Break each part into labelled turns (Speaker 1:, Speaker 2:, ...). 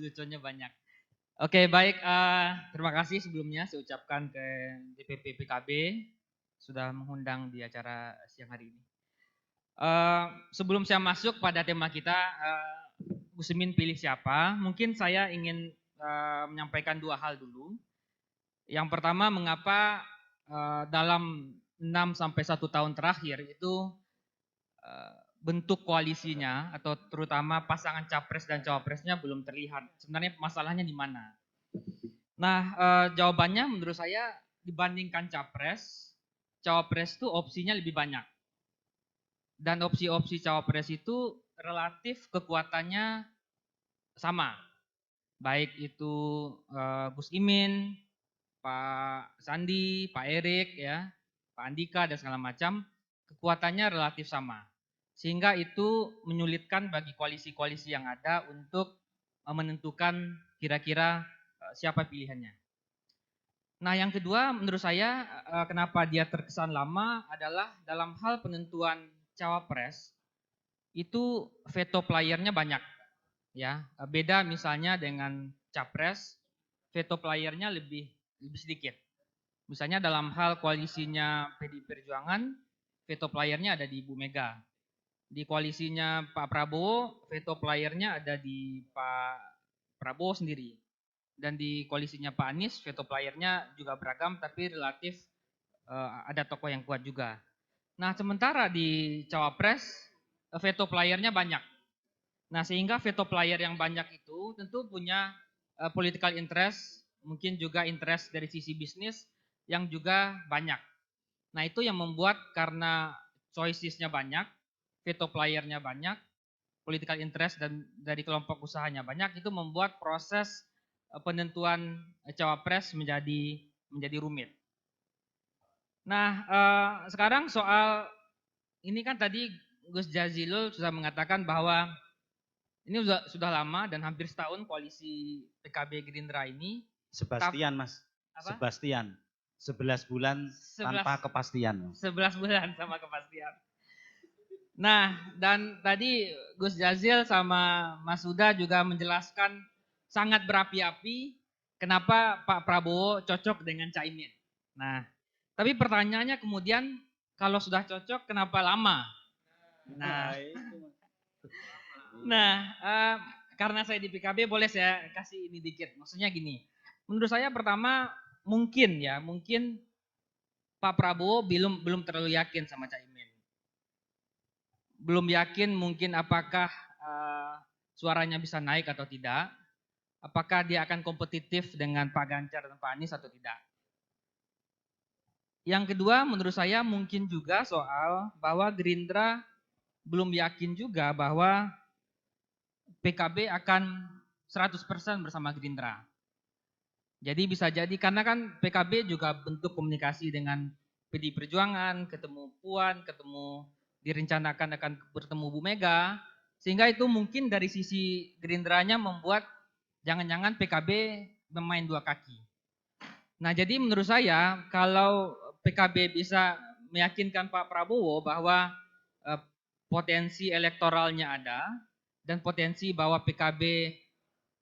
Speaker 1: lucunya banyak. Oke, baik. Terima kasih sebelumnya saya ucapkan ke DPP PKB sudah mengundang di acara siang hari ini. Sebelum saya masuk pada tema kita, Gus Imin pilih siapa? Mungkin saya ingin menyampaikan dua hal dulu. Yang pertama, mengapa dalam 6 sampai 1 tahun terakhir itu bentuk koalisinya atau terutama pasangan capres dan cawapresnya belum terlihat. Sebenarnya masalahnya di mana? Nah, jawabannya menurut saya dibandingkan capres, cawapres itu opsinya lebih banyak. Dan opsi-opsi cawapres itu relatif kekuatannya sama. Baik itu Gus Imin, Pak Sandi, Pak Erik, ya, Pak Andika dan segala macam, kekuatannya relatif sama. Sehingga itu menyulitkan bagi koalisi-koalisi yang ada untuk menentukan kira-kira siapa pilihannya. Nah, yang kedua menurut saya kenapa dia terkesan lama adalah dalam hal penentuan cawapres itu veto playernya banyak, ya. Beda misalnya dengan capres, veto playernya lebih sedikit. Misalnya dalam hal koalisinya PDI Perjuangan, veto playernya ada di Ibu Mega. Di koalisinya Pak Prabowo, veto playernya ada di Pak Prabowo sendiri. Dan di koalisinya Pak Anies, veto playernya juga beragam, tapi relatif ada tokoh yang kuat juga. Nah, sementara di cawapres, veto playernya banyak. Nah, sehingga veto player yang banyak itu tentu punya political interest, mungkin juga interest dari sisi bisnis yang juga banyak. Nah, itu yang membuat karena choicesnya banyak, veto playernya banyak, political interest dan dari kelompok usahanya banyak, itu membuat proses penentuan cawapres menjadi rumit. Nah, sekarang soal ini kan tadi Gus Jazilul sudah mengatakan bahwa ini sudah lama dan hampir setahun koalisi PKB Gerindra ini.
Speaker 2: Sebastian, Mas.
Speaker 1: Apa?
Speaker 2: Sebastian. 11 bulan
Speaker 1: 11,
Speaker 2: tanpa kepastian.
Speaker 1: 11 bulan sama kepastian. Nah, dan tadi Gus Jazil sama Mas Huda juga menjelaskan sangat berapi-api kenapa Pak Prabowo cocok dengan Caimin. Nah, tapi pertanyaannya kemudian kalau sudah cocok kenapa lama? Nah, karena saya di PKB boleh saya kasih ini dikit. Maksudnya gini, menurut saya pertama mungkin Pak Prabowo belum terlalu yakin sama Caimin. Belum yakin mungkin apakah suaranya bisa naik atau tidak. Apakah dia akan kompetitif dengan Pak Ganjar dan Pak Anies atau tidak. Yang kedua menurut saya mungkin juga soal bahwa Gerindra belum yakin juga bahwa PKB akan 100% bersama Gerindra. Jadi bisa jadi karena kan PKB juga bentuk komunikasi dengan PDI Perjuangan, ketemu Puan, direncanakan akan bertemu Bu Mega, sehingga itu mungkin dari sisi Gerindranya membuat jangan-jangan PKB bermain dua kaki. Nah, jadi menurut saya kalau PKB bisa meyakinkan Pak Prabowo bahwa potensi elektoralnya ada dan potensi bahwa PKB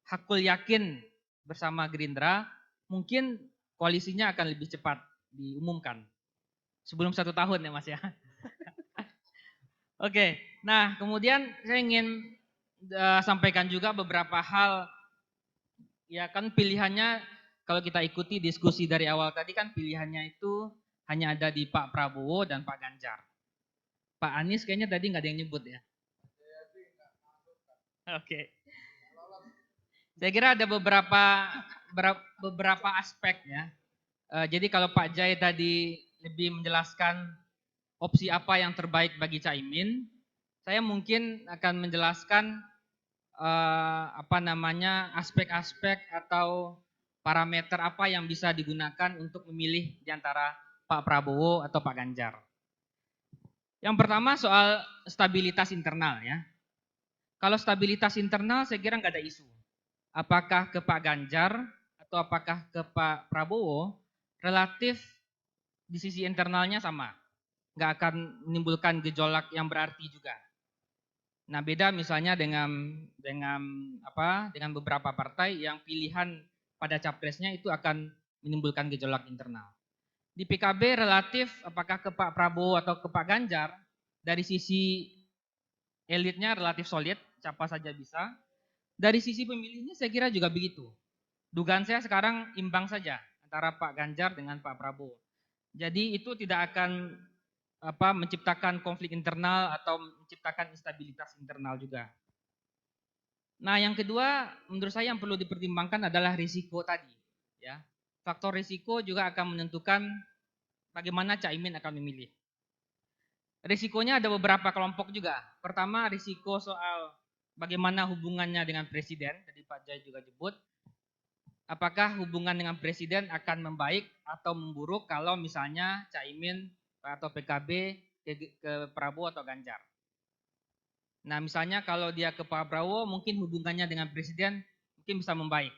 Speaker 1: hakul yakin bersama Gerindra, mungkin koalisinya akan lebih cepat diumumkan. Sebelum 1 tahun ya Mas ya. Oke, nah kemudian saya ingin sampaikan juga beberapa hal. Ya kan pilihannya kalau kita ikuti diskusi dari awal tadi kan pilihannya itu hanya ada di Pak Prabowo dan Pak Ganjar. Pak Anies kayaknya tadi nggak ada yang nyebut ya. Oke. Saya kira ada beberapa aspek ya. Jadi kalau Pak Jai tadi lebih menjelaskan opsi apa yang terbaik bagi Caimin, saya mungkin akan menjelaskan aspek-aspek atau parameter apa yang bisa digunakan untuk memilih di antara Pak Prabowo atau Pak Ganjar. Yang pertama soal stabilitas internal ya. Kalau stabilitas internal saya kira nggak ada isu. Apakah ke Pak Ganjar atau apakah ke Pak Prabowo, relatif di sisi internalnya sama. Nggak akan menimbulkan gejolak yang berarti juga. Nah, beda misalnya dengan beberapa partai yang pilihan pada capresnya itu akan menimbulkan gejolak internal. Di PKB relatif apakah ke Pak Prabowo atau ke Pak Ganjar, dari sisi elitnya relatif solid, siapa saja bisa. Dari sisi pemilihnya saya kira juga begitu. Dugaan saya sekarang imbang saja antara Pak Ganjar dengan Pak Prabowo. Jadi itu tidak akan menciptakan konflik internal atau menciptakan instabilitas internal juga. Nah, yang kedua menurut saya yang perlu dipertimbangkan adalah risiko tadi, ya. Faktor risiko juga akan menentukan bagaimana Caimin akan memilih. Risikonya ada beberapa kelompok juga. Pertama, risiko soal bagaimana hubungannya dengan presiden, tadi Pak Jai juga sebut. Apakah hubungan dengan presiden akan membaik atau memburuk kalau misalnya Caimin atau PKB ke Prabowo atau Ganjar. Nah, misalnya kalau dia ke Pak Prabowo mungkin hubungannya dengan presiden mungkin bisa membaik.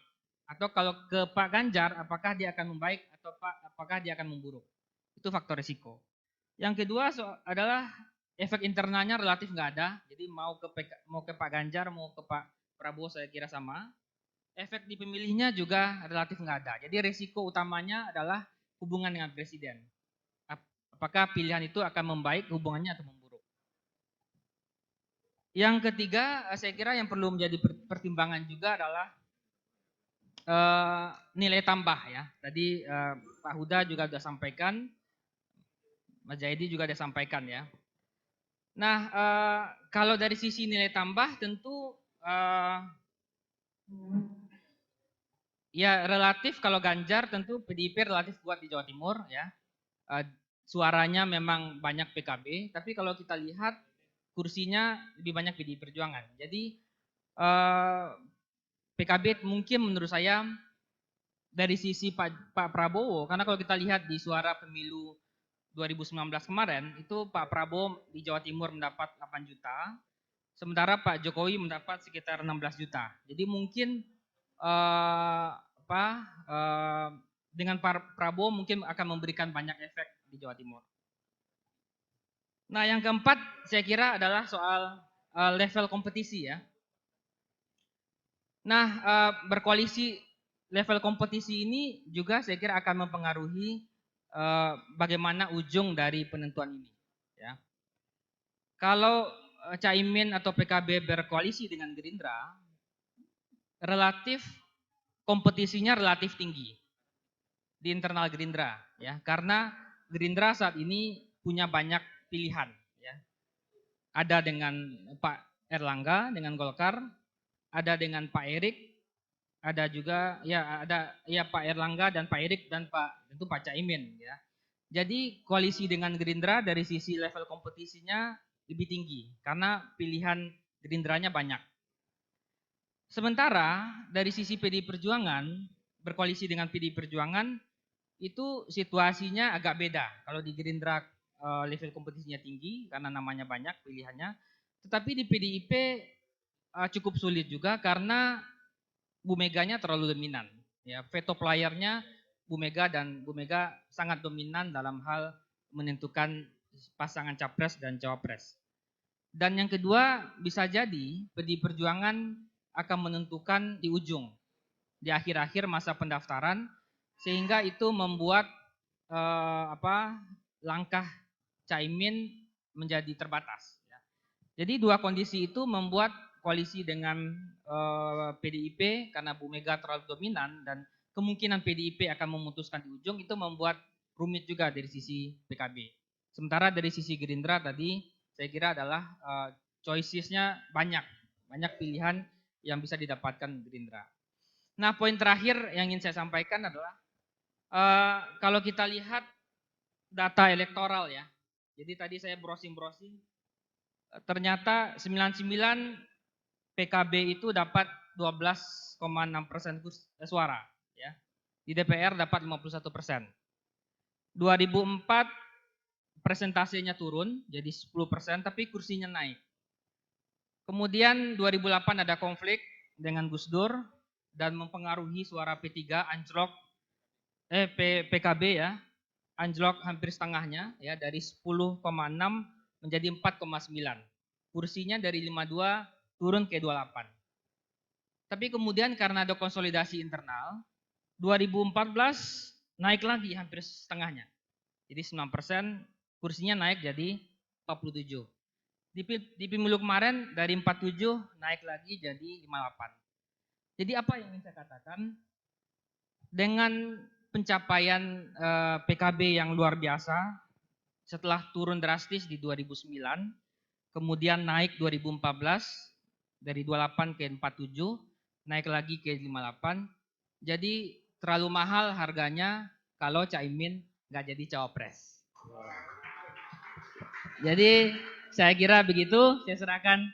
Speaker 1: Atau kalau ke Pak Ganjar apakah dia akan membaik atau apakah dia akan memburuk. Itu faktor risiko. Yang kedua adalah efek internalnya relatif nggak ada. Jadi mau ke Pak Ganjar mau ke Pak Prabowo saya kira sama. Efek di pemilihnya juga relatif nggak ada. Jadi risiko utamanya adalah hubungan dengan presiden. Apakah pilihan itu akan membaik hubungannya atau memburuk. Yang ketiga, saya kira yang perlu menjadi pertimbangan juga adalah nilai tambah ya. Tadi Pak Huda juga sudah sampaikan, Mas Jaidi juga sudah sampaikan ya. Nah, kalau dari sisi nilai tambah tentu ya relatif kalau Ganjar tentu PDIP relatif kuat di Jawa Timur ya. Suaranya memang banyak PKB, tapi kalau kita lihat kursinya lebih banyak PDI Perjuangan. Jadi PKB mungkin menurut saya dari sisi Pak Prabowo, karena kalau kita lihat di suara pemilu 2019 kemarin, itu Pak Prabowo di Jawa Timur mendapat 8 juta, sementara Pak Jokowi mendapat sekitar 16 juta. Jadi mungkin dengan Pak Prabowo mungkin akan memberikan banyak efek di Jawa Timur. Nah, yang keempat saya kira adalah soal level kompetisi ya. Nah, berkoalisi level kompetisi ini juga saya kira akan mempengaruhi bagaimana ujung dari penentuan ini. Ya. Kalau Caimin atau PKB berkoalisi dengan Gerindra, relatif kompetisinya relatif tinggi di internal Gerindra, ya, karena Gerindra saat ini punya banyak pilihan. Ya. Ada dengan Pak Erlangga dengan Golkar, ada dengan Pak Erik, ada juga Pak Erlangga dan Pak Erik dan tentu Pak Caimin ya. Jadi koalisi dengan Gerindra dari sisi level kompetisinya lebih tinggi karena pilihan Gerindranya banyak. Sementara dari sisi PDI Perjuangan berkoalisi dengan PDI Perjuangan itu situasinya agak beda. Kalau di Gerindra level kompetisinya tinggi karena namanya banyak pilihannya, tetapi di PDIP cukup sulit juga karena Bu Meganya terlalu dominan. Ya, veto playernya Bu Mega dan Bu Mega sangat dominan dalam hal menentukan pasangan capres dan cawapres. Dan yang kedua bisa jadi PDI Perjuangan akan menentukan di ujung, di akhir-akhir masa pendaftaran, sehingga itu membuat langkah Caimin menjadi terbatas. Jadi dua kondisi itu membuat koalisi dengan PDIP karena Bu Mega terlalu dominan dan kemungkinan PDIP akan memutuskan di ujung itu membuat rumit juga dari sisi PKB. Sementara dari sisi Gerindra tadi saya kira adalah choicesnya banyak pilihan yang bisa didapatkan Gerindra. Nah, poin terakhir yang ingin saya sampaikan adalah kalau kita lihat data elektoral ya. Jadi tadi saya browsing-browsing, ternyata 99 PKB itu dapat 12,6% suara. Ya. Di DPR dapat 51%. 2004 persentasenya turun jadi 10%, tapi kursinya naik. Kemudian 2008 ada konflik dengan Gus Dur dan mempengaruhi suara P3 anjlok PKB ya, anjlok hampir setengahnya ya dari 10,6 menjadi 4,9. kursinya dari 52 turun ke 28. Tapi kemudian karena ada konsolidasi internal, 2014 naik lagi hampir setengahnya. Jadi 9% kursinya naik jadi 47. Di pemilu kemarin dari 47 naik lagi jadi 58. Jadi apa yang ingin saya katakan? Dengan pencapaian PKB yang luar biasa, setelah turun drastis di 2009, kemudian naik 2014 dari 28 ke 47, naik lagi ke 58. Jadi terlalu mahal harganya kalau Caimin nggak jadi cawapres. Jadi saya kira begitu, saya serahkan